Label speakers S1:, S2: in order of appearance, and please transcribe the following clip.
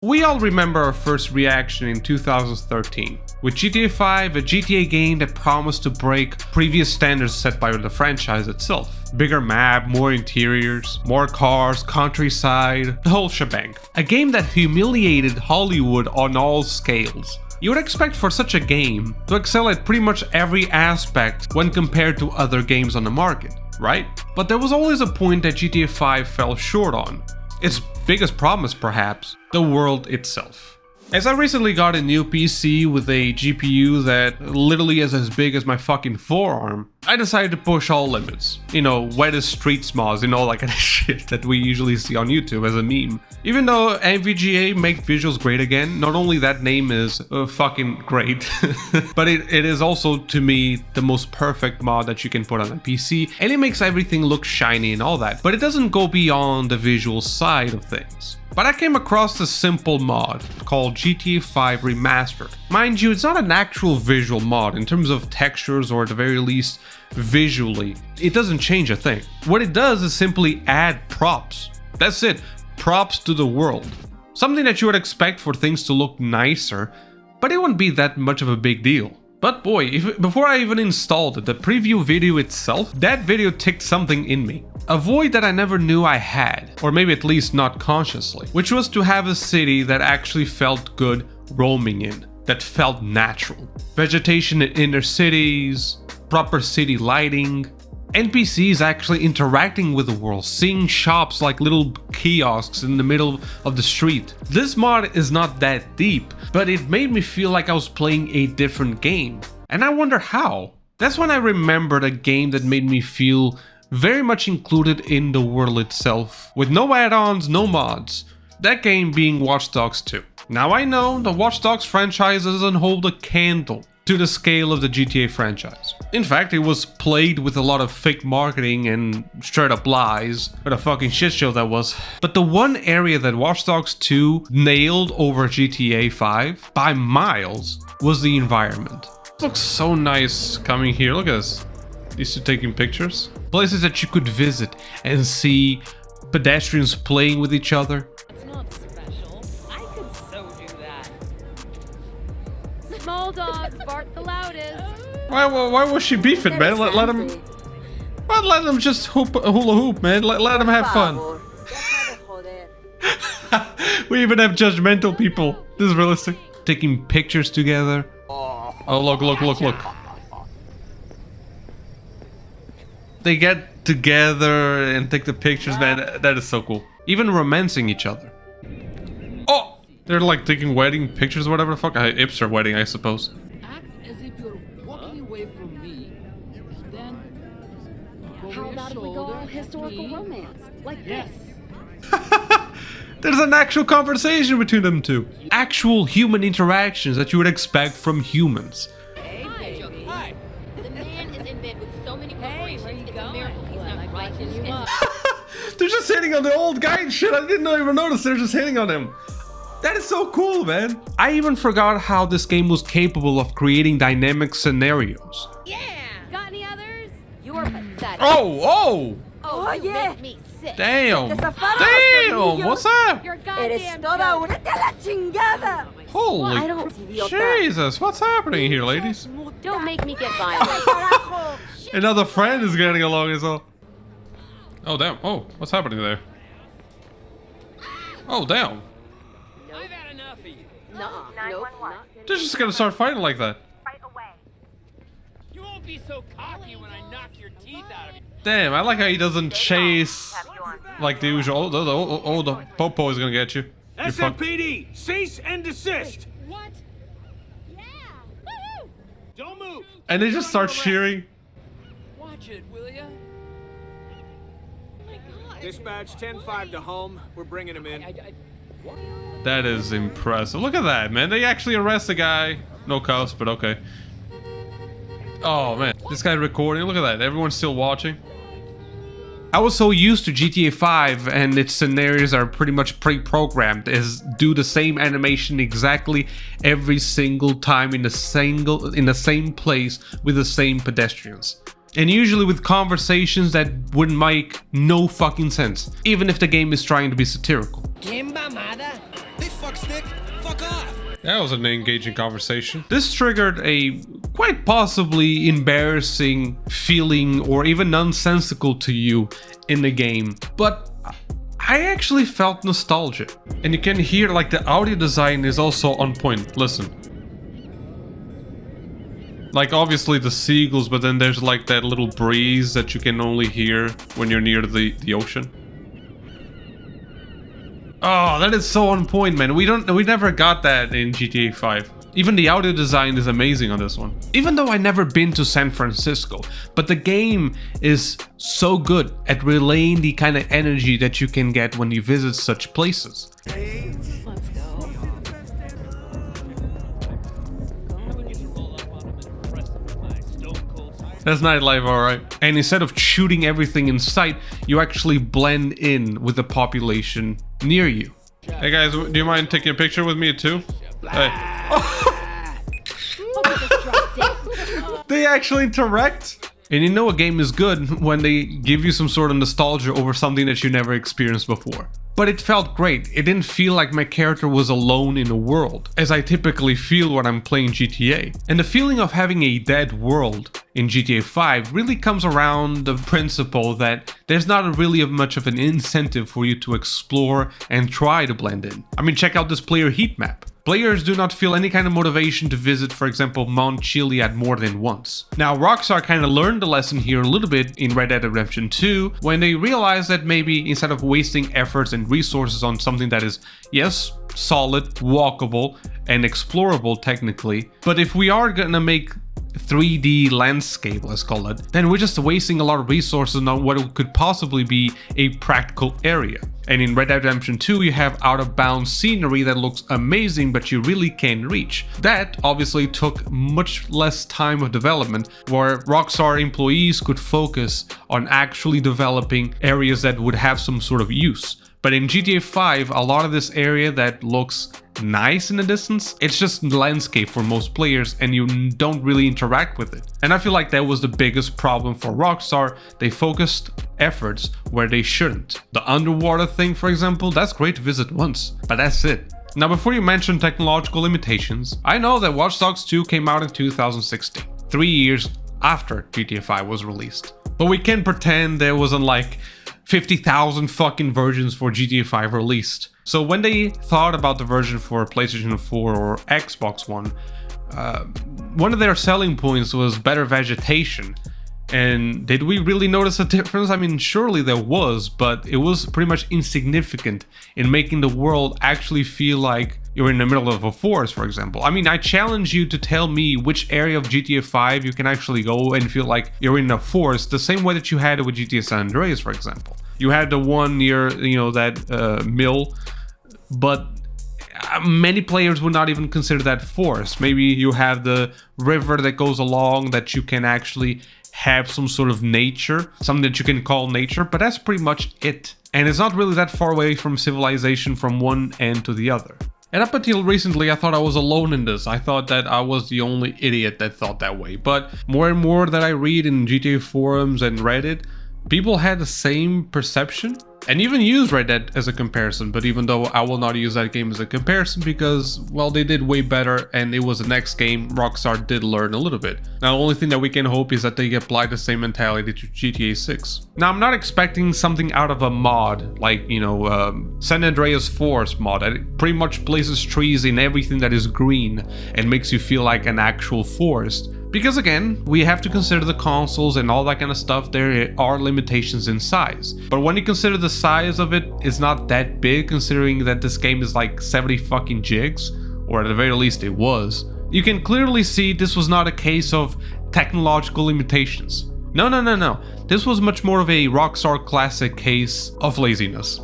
S1: We all remember our first reaction in 2013, with GTA 5, a GTA game that promised to break previous standards set by the franchise itself. Bigger map, more interiors, more cars, countryside, the whole shebang. A game that humiliated Hollywood on all scales. You would expect for such a game to excel at pretty much every aspect when compared to other games on the market, right? But there was always a point that GTA 5 fell short on. Its biggest promise, perhaps, the world itself. As I recently got a new PC with a GPU that literally is as big as my fucking forearm, I decided to push all limits. You know, wettest streets mods and all that kind of shit that we usually see on YouTube as a meme. Even though NVGA make visuals great again, not only that name is fucking great, but it is also, to me, the most perfect mod that you can put on a PC, and it makes everything look shiny and all that, but it doesn't go beyond the visual side of things. But I came across a simple mod called GTA 5 Remastered. Mind you, it's not an actual visual mod in terms of textures or at the very least visually. It doesn't change a thing. What it does is simply add props. That's it. Props to the world. Something that you would expect for things to look nicer, but it wouldn't be that much of a big deal. But boy, before I even installed it, the preview video itself, that video ticked something in me. A void that I never knew I had, or maybe at least not consciously, which was to have a city that actually felt good roaming in, that felt natural. Vegetation in inner cities, proper city lighting, NPCs actually interacting with the world, seeing shops like little kiosks in the middle of the street. This mod is not that deep, but it made me feel like I was playing a different game. And I wonder how. That's when I remembered a game that made me feel very much included in the world itself, with no add-ons, no mods. That game being Watch Dogs 2. Now I know the Watch Dogs franchise doesn't hold a candle to the scale of the GTA franchise. In fact, it was plagued with a lot of fake marketing and straight up lies. What a fucking shit show that was. But the one area that Watch Dogs 2 nailed over GTA 5 by miles was the environment. It looks so nice coming here. Look at this. These two taking pictures. Places that you could visit and see pedestrians playing with each other.
S2: It's not special. I could so do that. Small dogs bark the loudest.
S1: Why was she beefing, man? Let him just hula hoop, man. Let him have fun. We even have judgmental people. This is realistic. Taking pictures together. Oh, look. They get together and take the pictures, man. That is so cool. Even romancing each other. Oh! They're like taking wedding pictures or whatever the fuck. Hipster wedding, I suppose.
S3: Act as if you're walking away from me, and then
S2: How about if we go all historical romance? Like this?
S1: There's an actual conversation between them two. Actual human interactions that you would expect from humans.
S4: Hi. The man is in bed with so many corporations. It's a miracle he's not righteous.
S1: They're just hitting on the old guy and shit. I didn't even notice they're just hitting on him. That is so cool, man. I even forgot how this game was capable of creating dynamic scenarios.
S4: Yeah.
S2: Got any others?
S4: You're pathetic.
S1: Oh!
S4: Oh, you make me sick.
S1: Damn! Damn! What's up?
S2: You're goddamn joke.
S1: Holy Jesus! What's happening here, ladies?
S4: Don't make me get violent.
S1: Another friend is getting along as well. Oh damn! Oh, what's happening there? Oh damn!
S4: I've had enough of you.
S2: Nope.
S1: They're just gonna start fighting like that.
S4: You won't be so cocky when I knock your teeth out of you.
S1: Damn! I like how he doesn't chase like the usual. Oh, the popo is gonna get you. You fuck.
S5: SMPD, cease and desist.
S2: What? Yeah. Woohoo!
S5: Don't move.
S1: And they just start cheering.
S4: Watch it, will ya?
S5: Dispatch 10-5 to home. We're bringing him in.
S1: That is impressive. Look at that, man. They actually arrest the guy. No cuffs, but okay. Oh man, this guy recording. Look at that. Everyone's still watching. I was so used to GTA 5 and its scenarios are pretty much pre-programmed as do the same animation exactly every single time in the same place with the same pedestrians. And usually with conversations that would make no fucking sense, even if the game is trying to be satirical.
S6: ¿Quién mamada? They fuck
S5: dick. Fuck off.
S1: That was an engaging conversation. This triggered a quite possibly embarrassing feeling or even nonsensical to you in the game, but I actually felt nostalgia. And you can hear like the audio design is also on point. Listen. Like obviously the seagulls, but then there's like that little breeze that you can only hear when you're near the ocean. Oh, that is so on point, man. We never got that in GTA 5. Even the audio design is amazing on this one. Even though I never been to San Francisco, but the game is so good at relaying the kind of energy that you can get when you visit such places.
S2: Let's go.
S1: That's nightlife, alright. And instead of shooting everything in sight, you actually blend in with the population near you. Hey guys, do you mind taking a picture with me too? Hey. They actually interact? And you know a game is good when they give you some sort of nostalgia over something that you never experienced before. But it felt great. It didn't feel like my character was alone in a world, as I typically feel when I'm playing GTA. And the feeling of having a dead world in GTA 5 really comes around the principle that there's not really much of an incentive for you to explore and try to blend in. I mean, check out this player heat map. Players do not feel any kind of motivation to visit, for example, Mount Chiliad more than once. Now, Rockstar kind of learned the lesson here a little bit in Red Dead Redemption 2, when they realized that maybe instead of wasting efforts and resources on something that is, yes, solid, walkable, and explorable technically, but if we are gonna make 3D landscape, let's call it, then we're just wasting a lot of resources on what could possibly be a practical area. And in Red Dead Redemption 2, you have out-of-bounds scenery that looks amazing, but you really can't reach. That obviously took much less time of development, where Rockstar employees could focus on actually developing areas that would have some sort of use. But in GTA 5, a lot of this area that looks nice in the distance, it's just landscape for most players and you don't really interact with it. And I feel like that was the biggest problem for Rockstar. They focused efforts where they shouldn't. The underwater thing, for example, that's great to visit once, but that's it. Now, before you mention technological limitations, I know that Watch Dogs 2 came out in 2016, 3 years after GTA 5 was released. But we can pretend there wasn't like 50,000 fucking versions for GTA 5 released. So when they thought about the version for PlayStation 4 or Xbox One, one of their selling points was better vegetation. And did we really notice a difference? I mean, surely there was, but it was pretty much insignificant in making the world actually feel like you're in the middle of a forest, for example. I mean, I challenge you to tell me which area of GTA 5 you can actually go and feel like you're in a forest, the same way that you had it with GTA San Andreas, for example. You had the one near, you know, that mill, but many players would not even consider that forest. Maybe you have the river that goes along that you can actually have some sort of nature, something that you can call nature, but that's pretty much it. And it's not really that far away from civilization from one end to the other. And up until recently, I thought I was alone in this. I thought that I was the only idiot that thought that way. But more and more that I read in GTA forums and Reddit, people had the same perception and even use Red Dead as a comparison. But even though I will not use that game as a comparison because, well, they did way better and it was the next game, Rockstar did learn a little bit. Now, the only thing that we can hope is that they apply the same mentality to GTA 6. Now, I'm not expecting something out of a mod like, you know, San Andreas Forest mod. It pretty much places trees in everything that is green and makes you feel like an actual forest. Because again, we have to consider the consoles and all that kind of stuff. There are limitations in size. But when you consider the size of it, it's not that big considering that this game is like 70 fucking gigs, or at the very least it was. You can clearly see this was not a case of technological limitations. No. This was much more of a Rockstar classic case of laziness.